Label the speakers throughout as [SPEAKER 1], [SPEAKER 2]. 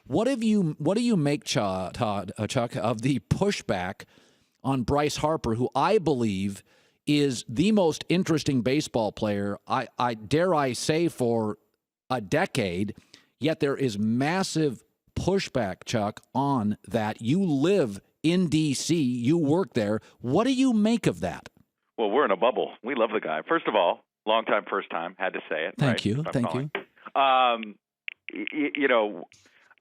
[SPEAKER 1] What do you make, Chuck, of the pushback on Bryce Harper, who I believe is the most interesting baseball player, I dare I say, for a decade, yet there is massive pushback, Chuck, on that. You live in D.C., you work there. What do you make of that?
[SPEAKER 2] Well, we're in a bubble. We love the guy. First of all, long time, first time. Had to say it.
[SPEAKER 1] Thank you.
[SPEAKER 2] You know,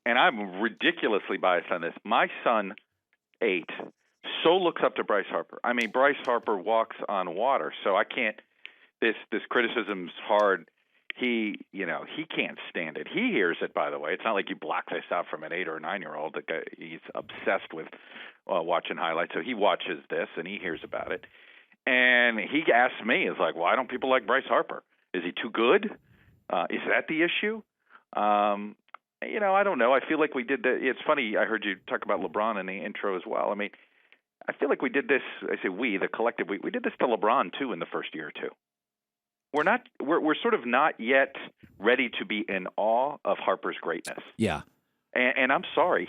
[SPEAKER 2] and I'm ridiculously biased on this. My son, 8, so looks up to Bryce Harper. I mean, Bryce Harper walks on water, so I can't. This criticism's hard. He can't stand it. He hears it, by the way. It's not like you block this out from an 8 or 9-year-old. He's obsessed with watching highlights, so he watches this and he hears about it. And he asked me, "Is like, why don't people like Bryce Harper? Is he too good? Is that the issue?" I don't know. I feel like we did it's funny. I heard you talk about LeBron in the intro as well. I mean, I feel like we did this. I say we, the collective. We did this to LeBron too in the first year or two. We're sort of not yet ready to be in awe of Harper's greatness.
[SPEAKER 1] Yeah.
[SPEAKER 2] And I'm sorry.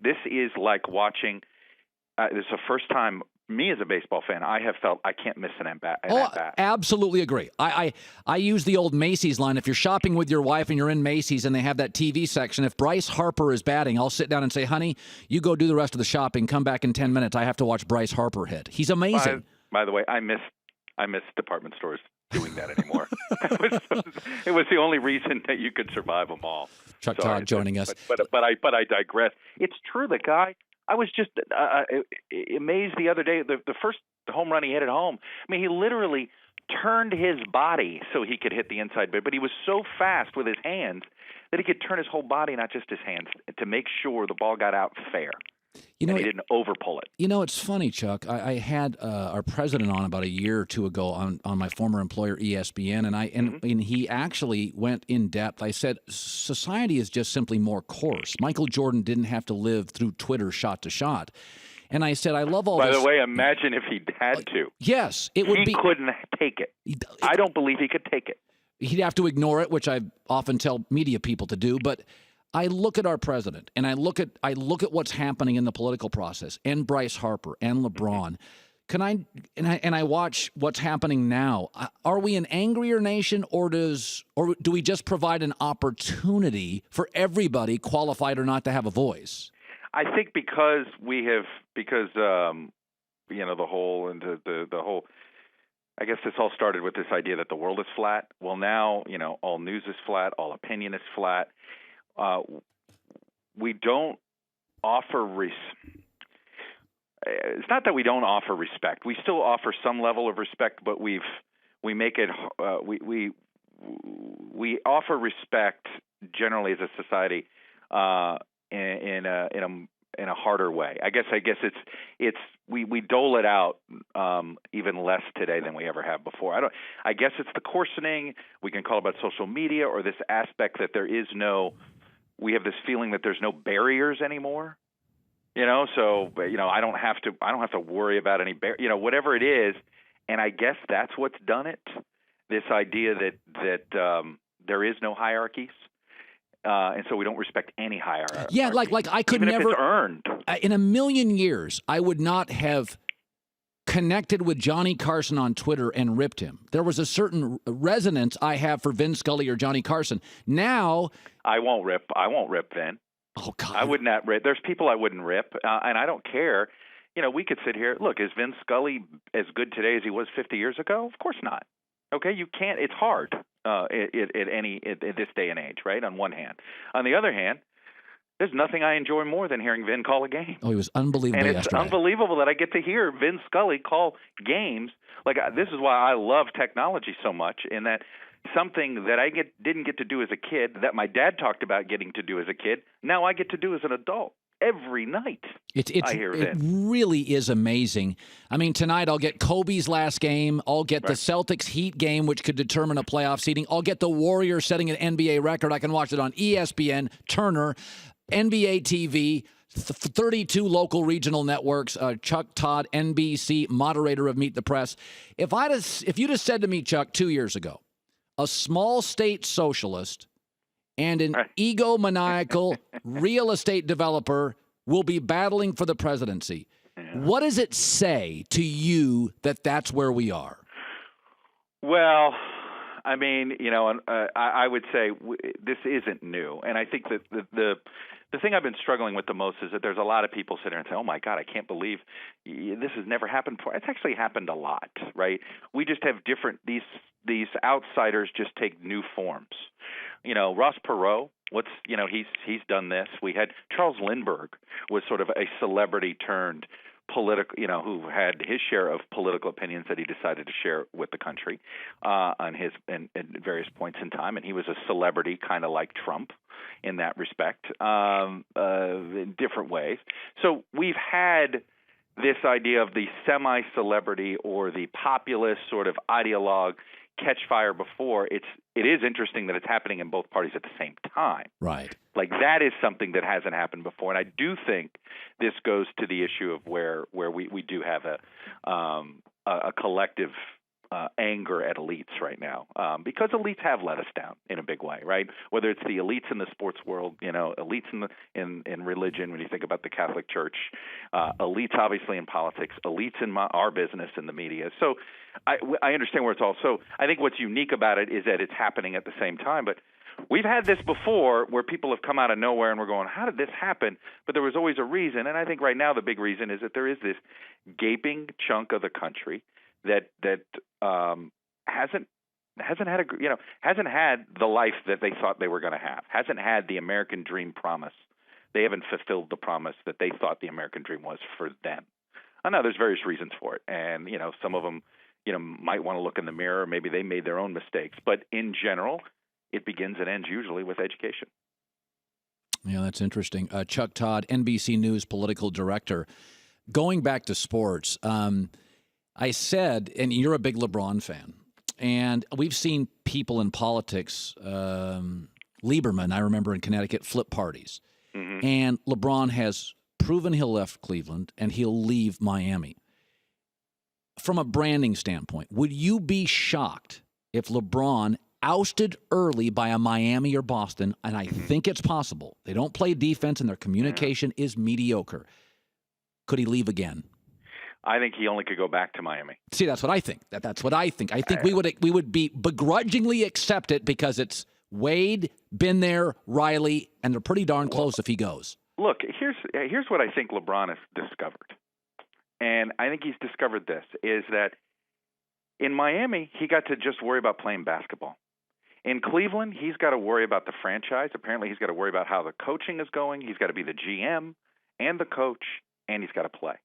[SPEAKER 2] This is like watching. This is the first time. Me as a baseball fan, I have felt I can't miss an at-bat.
[SPEAKER 1] Absolutely agree. I use the old Macy's line. If you're shopping with your wife and you're in Macy's and they have that TV section, if Bryce Harper is batting, I'll sit down and say, "Honey, you go do the rest of the shopping. Come back in 10 minutes. I have to watch Bryce Harper hit." He's amazing.
[SPEAKER 2] By the way, I miss department stores doing that anymore. It was the only reason that you could survive them all.
[SPEAKER 1] Todd joining us.
[SPEAKER 2] But I digress. It's true. The guy. I was just amazed the other day. The first home run he hit at home. I mean, he literally turned his body so he could hit the inside bit, but he was so fast with his hands that he could turn his whole body, not just his hands, to make sure the ball got out fair. He didn't overpull it.
[SPEAKER 1] You know, it's funny, Chuck. I had our president on about a year or two ago on my former employer, ESPN, and he actually went in depth. I said, society is just simply more coarse. Michael Jordan didn't have to live through Twitter shot to shot. And I said, I love all this.
[SPEAKER 2] By the way, imagine if he had to.
[SPEAKER 1] Yes, it would be.
[SPEAKER 2] He couldn't take it. I don't believe he could take it.
[SPEAKER 1] He'd have to ignore it, which I often tell media people to do, but I look at our president, and I look at what's happening in the political process, and Bryce Harper and LeBron. I watch what's happening now. Are we an angrier nation, or do we just provide an opportunity for everybody, qualified or not, to have a voice?
[SPEAKER 2] I think because the whole. I guess this all started with this idea that the world is flat. Well, now all news is flat, all opinion is flat. We don't offer it's not that we don't offer respect. We still offer some level of respect, but we make it we offer respect generally as a society in a harder way. I guess it's we dole it out even less today than we ever have before. I guess it's the coarsening. We can call it about social media, or this aspect that we have this feeling that there's no barriers anymore. So I don't have to worry about any whatever it is. And I guess that's what's done it. This idea that there is no hierarchies. And so we don't respect any hierarchy.
[SPEAKER 1] Yeah, like I could
[SPEAKER 2] even
[SPEAKER 1] never,
[SPEAKER 2] if it's earned.
[SPEAKER 1] In a million years, I would not have connected with Johnny Carson on Twitter and ripped him. There was a certain resonance I have for Vin Scully or Johnny Carson. Now,
[SPEAKER 2] I won't rip Vin.
[SPEAKER 1] Oh God,
[SPEAKER 2] I would not rip. There's people I wouldn't rip, and I don't care. We could sit here. Look, is Vin Scully as good today as he was 50 years ago? Of course not. Okay, you can't. It's hard at this day and age, right? On one hand, on the other hand, there's nothing I enjoy more than hearing Vin call a game.
[SPEAKER 1] Oh, he was unbelievable.
[SPEAKER 2] And it's
[SPEAKER 1] yesterday.
[SPEAKER 2] Unbelievable that I get to hear Vin Scully call games. This is why I love technology so much, in that something that I didn't get to do as a kid, that my dad talked about getting to do as a kid, now I get to do as an adult. Every night, I hear
[SPEAKER 1] it really is amazing. I mean, tonight I'll get Kobe's last game. I'll get the Celtics Heat game, which could determine a playoff seeding. I'll get the Warriors setting an NBA record. I can watch it on ESPN, Turner, NBA TV, 32 local regional networks. Chuck Todd, NBC, moderator of Meet the Press. If you'd have said to me, Chuck, 2 years ago, a small state socialist and an egomaniacal real estate developer will be battling for the presidency.
[SPEAKER 2] Yeah.
[SPEAKER 1] What does it say to you that that's where we are?
[SPEAKER 2] Well, I mean, I would say this isn't new, and I think that the thing I've been struggling with the most is that there's a lot of people sitting there and say, "Oh my God, I can't believe this has never happened before." It's actually happened a lot, right? We just have different these outsiders just take new forms. Ross Perot, he's done this. We had Charles Lindbergh was sort of a celebrity turned political, who had his share of political opinions that he decided to share with the country on his and various points in time, and he was a celebrity, kind of like Trump in that respect, in different ways. So we've had this idea of the semi-celebrity or the populist sort of ideologue catch fire before. It is interesting that it's happening in both parties at the same time.
[SPEAKER 1] Right.
[SPEAKER 2] Like that is something that hasn't happened before, and I do think this goes to the issue of where we do have a collective anger at elites right now, because elites have let us down in a big way, right? Whether it's the elites in the sports world, elites in religion, when you think about the Catholic Church, elites obviously in politics, elites in our business and the media. So I understand where it's all. So I think what's unique about it is that it's happening at the same time, but we've had this before where people have come out of nowhere and we're going, how did this happen? But there was always a reason. And I think right now the big reason is that there is this gaping chunk of the country that hasn't had the life that they thought they were going to have, hasn't had the American dream promise. They haven't fulfilled the promise that they thought the American dream was for them. I know there's various reasons for it, and some of them might want to look in the mirror. Maybe they made their own mistakes, but in general, it begins and ends usually with education.
[SPEAKER 1] Yeah, that's interesting. Chuck Todd, NBC News political director. Going back to sports, I said, and you're a big LeBron fan, and we've seen people in politics, Lieberman, I remember in Connecticut, flip parties. Mm-hmm. And LeBron has proven he'll left Cleveland and he'll leave Miami. From a branding standpoint, would you be shocked if LeBron ousted early by a Miami or Boston? And I think it's possible. They don't play defense and their communication is mediocre. Could he leave again?
[SPEAKER 2] I think he only could go back to Miami.
[SPEAKER 1] See, that's what I think. That's what I think. I think we would be begrudgingly accept it because it's Wade, been there, Riley, and they're pretty darn close if he goes.
[SPEAKER 2] Look, here's what I think LeBron has discovered. And I think he's discovered this, is that in Miami, he got to just worry about playing basketball. In Cleveland, he's got to worry about the franchise. Apparently, he's got to worry about how the coaching is going. He's got to be the GM and the coach, and he's got to play.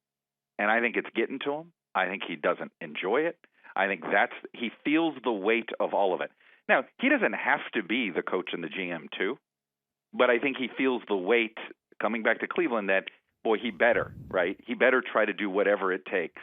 [SPEAKER 2] And I think it's getting to him. I think he doesn't enjoy it. I think he feels the weight of all of it. Now, he doesn't have to be the coach and the GM too, but I think he feels the weight coming back to Cleveland that, boy, he better, right? He better try to do whatever it takes.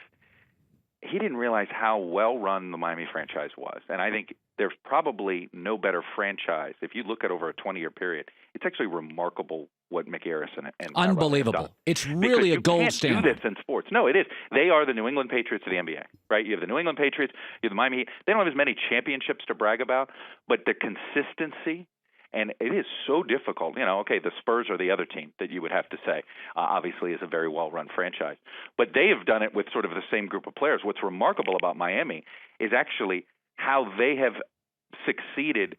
[SPEAKER 2] He didn't realize how well-run the Miami franchise was. And I think there's probably no better franchise. If you look at over a 20-year period, it's actually remarkable what McArris and
[SPEAKER 1] unbelievable. It's really a gold standard.
[SPEAKER 2] You can't do this in sports. No, it is. They are the New England Patriots of the NBA, right? You have the New England Patriots, you have the Miami Heat. They don't have as many championships to brag about, but the consistency, and it is so difficult. Okay, the Spurs are the other team that you would have to say, obviously, is a very well-run franchise. But they have done it with sort of the same group of players. What's remarkable about Miami is actually how they have succeeded,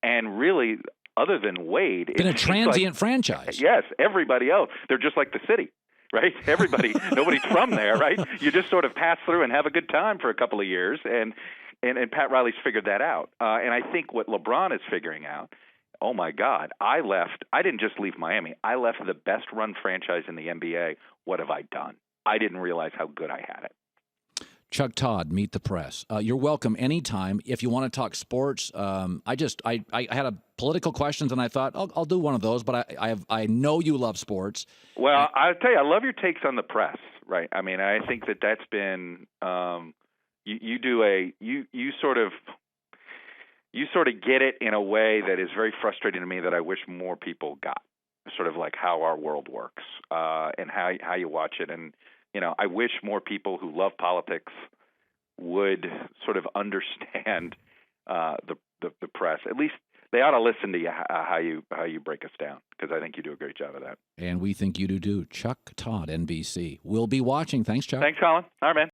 [SPEAKER 2] and really, other than Wade,
[SPEAKER 1] been a transient franchise.
[SPEAKER 2] Yes, everybody else, they're just like the city, right? Everybody, nobody's from there, right? You just sort of pass through and have a good time for a couple of years, and Pat Riley's figured that out. And I think what LeBron is figuring out, oh my God, I didn't just leave Miami. I left the best run franchise in the NBA. What have I done? I didn't realize how good I had it.
[SPEAKER 1] Chuck Todd, Meet the Press. You're welcome anytime. If you want to talk sports, I had a political questions, and I thought I'll do one of those. But I know you love sports.
[SPEAKER 2] Well, I'll tell you, I love your takes on the press. Right? I mean, I think that's been you sort of get it in a way that is very frustrating to me that I wish more people got. Sort of like how our world works and how you watch it. And I wish more people who love politics would sort of understand the press, at least they ought to listen to you how you break us down, because I think you do a great job of that.
[SPEAKER 1] And we think you do too. Chuck Todd, NBC. We'll be watching. Thanks, Chuck.
[SPEAKER 2] Thanks, Colin. All right, man.